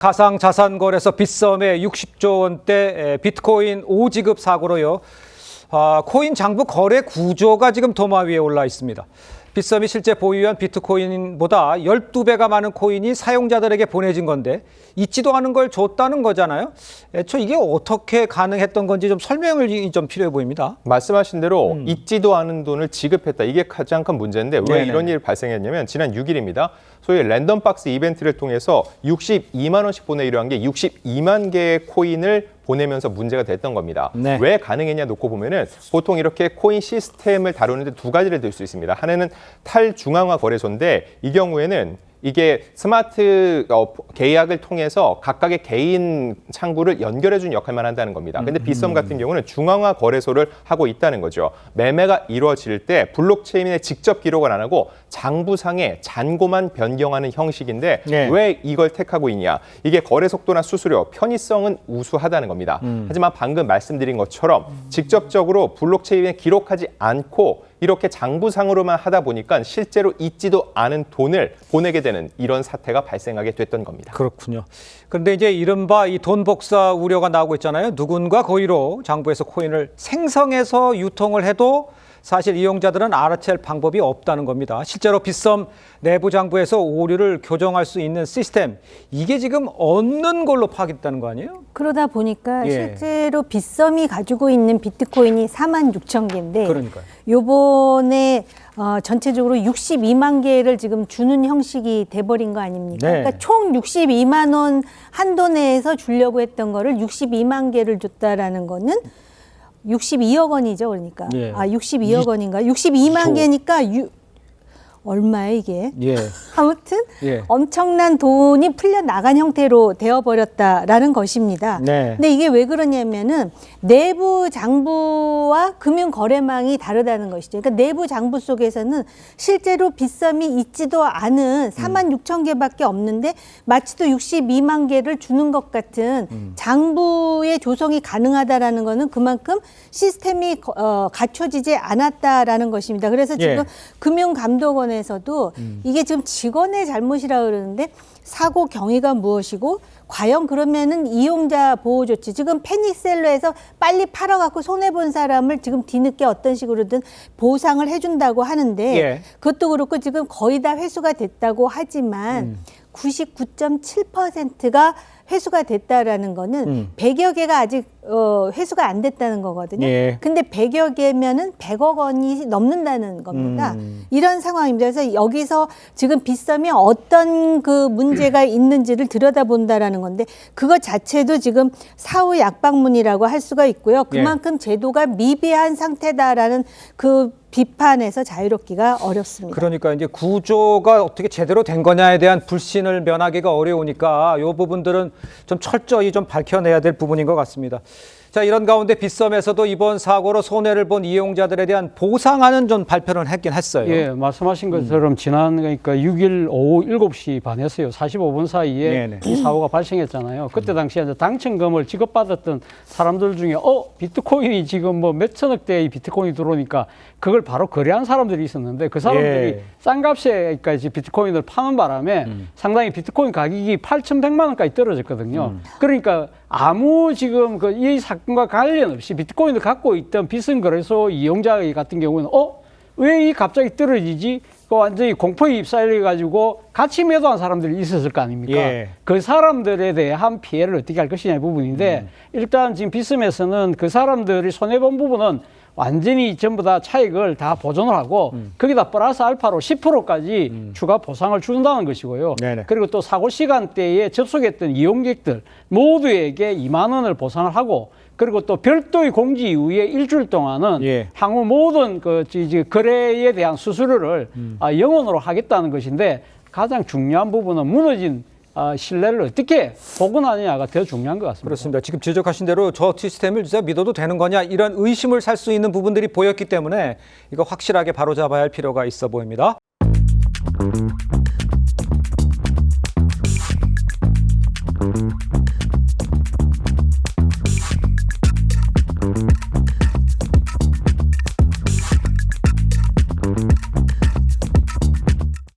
가상자산거래소 빗썸의 60조 원대 비트코인 오지급 사고로요. 코인 장부 거래 구조가 지금 도마 위에 올라 있습니다. 빗썸이 실제 보유한 비트코인보다 12배가 많은 코인이 사용자들에게 보내진 건데 있지도 않은 걸 줬다는 거잖아요. 애초 이게 어떻게 가능했던 건지 좀 설명을 좀 필요해 보입니다. 말씀하신 대로 있지도 않은 돈을 지급했다. 이게 가장 큰 문제인데 왜 네네. 이런 일이 발생했냐면 지난 6일입니다. 소위 랜덤박스 이벤트를 통해서 62만 원씩 보내기로 한 게 62만 개의 코인을 보내면서 문제가 됐던 겁니다. 네. 왜 가능했냐 놓고 보면은 보통 이렇게 코인 시스템을 다루는데 두 가지를 들 수 있습니다. 하나는 탈중앙화 거래소인데 이 경우에는 이게 스마트 계약을 통해서 각각의 개인 창구를 연결해준 역할만 한다는 겁니다. 근데 빗썸 같은 경우는 중앙화 거래소를 하고 있다는 거죠. 매매가 이루어질 때 블록체인에 직접 기록을 안 하고 장부상에 잔고만 변경하는 형식인데 네. 왜 이걸 택하고 있냐. 이게 거래 속도나 수수료, 편의성은 우수하다는 겁니다. 하지만 방금 말씀드린 것처럼 직접적으로 블록체인에 기록하지 않고 이렇게 장부상으로만 하다 보니까 실제로 있지도 않은 돈을 보내게 되는 이런 사태가 발생하게 됐던 겁니다. 그렇군요. 그런데 이제 이른바 이 돈 복사 우려가 나오고 있잖아요. 누군가 고의로 장부에서 코인을 생성해서 유통을 해도 사실 이용자들은 알아챌 방법이 없다는 겁니다. 실제로 빗썸 내부 장부에서 오류를 교정할 수 있는 시스템, 이게 지금 없는 걸로 파악했다는 거 아니에요? 그러다 보니까 예. 실제로 빗썸이 가지고 있는 비트코인이 46,000개인데 그러니까요. 요번에 전체적으로 62만 개를 지금 주는 형식이 돼버린 거 아닙니까? 네. 그러니까 총 62만 원 한도 내에서 주려고 했던 거를 62만 개를 줬다라는 거는 62억 원이죠, 그러니까. 예. 62억 원인가? 62만 개니까 얼마야 이게? 예. 아무튼 예. 엄청난 돈이 풀려 나간 형태로 되어버렸다라는 것입니다. 네. 근데 이게 왜 그러냐면은 내부 장부와 금융 거래망이 다르다는 것이죠. 그러니까 내부 장부 속에서는 실제로 빗썸이 있지도 않은 46,000개밖에 없는데 마치 또 62만 개를 주는 것 같은 장부의 조성이 가능하다라는 거는 그만큼 시스템이 갖춰지지 않았다라는 것입니다. 그래서 지금 예. 금융감독원에서도 이게 지금 직원의 잘못이라 그러는데 사고 경위가 무엇이고 과연 그러면은 이용자 보호 조치, 지금 패닉셀러에서 빨리 팔아갖고 손해본 사람을 지금 뒤늦게 어떤 식으로든 보상을 해준다고 하는데 예. 그것도 그렇고 지금 거의 다 회수가 됐다고 하지만 99.7%가 회수가 됐다라는 거는 100여 개가 아직 회수가 안 됐다는 거거든요. 예. 근데 100여 개면은 100억 원이 넘는다는 겁니다. 이런 상황입니다. 그래서 여기서 지금 빗썸이 어떤 그 문제가 있는지를 들여다본다라는 건데 그것 자체도 지금 사후 약방문이라고 할 수가 있고요. 그만큼 제도가 미비한 상태다라는 그 비판에서 자유롭기가 어렵습니다. 그러니까 이제 구조가 어떻게 제대로 된 거냐에 대한 불신을 면하기가 어려우니까 이 부분들은 좀 철저히 좀 밝혀내야 될 부분인 것 같습니다. 자, 이런 가운데 빗썸에서도 이번 사고로 손해를 본 이용자들에 대한 보상하는 좀 발표를 했긴 했어요. 예, 말씀하신 것처럼 지난 그러니까 6일 오후 7시 반이었어요. 45분 사이에 네네. 이 사고가 발생했잖아요. 그때 당시에 이제 당첨금을 지급받았던 사람들 중에 비트코인이 지금 뭐 몇천억 대의 비트코인이 들어오니까 그걸 바로 거래한 사람들이 있었는데 그 사람들이 예. 싼 값에까지 비트코인을 파는 바람에 상당히 비트코인 가격이 8,100만 원까지 떨어졌거든요. 그러니까 아무 지금 이 사건과 관련 없이 비트코인을 갖고 있던 빗썸 거래소 이용자 같은 경우는 왜 이 갑자기 떨어지지? 그 완전히 공포에 휩싸여 가지고 같이 매도한 사람들이 있었을 거 아닙니까? 예. 그 사람들에 대한 피해를 어떻게 할 것이냐 이 부분인데 일단 지금 빗썸에서는 그 사람들이 손해본 부분은 완전히 전부 다 차익을 다 보존을 하고 거기다 플러스 알파로 10%까지 추가 보상을 준다는 것이고요. 네네. 그리고 또 사고 시간대에 접속했던 이용객들 모두에게 2만 원을 보상을 하고 그리고 또 별도의 공지 이후에 일주일 동안은 예. 향후 모든 거래에 대한 수수료를 영원으로 하겠다는 것인데 가장 중요한 부분은 무너진 신뢰를 어떻게 복원하느냐가 더 중요한 것 같습니다. 그렇습니다. 지금 지적하신 대로 저 시스템을 진짜 믿어도 되는 거냐 이런 의심을 살 수 있는 부분들이 보였기 때문에 이거 확실하게 바로잡아야 할 필요가 있어 보입니다.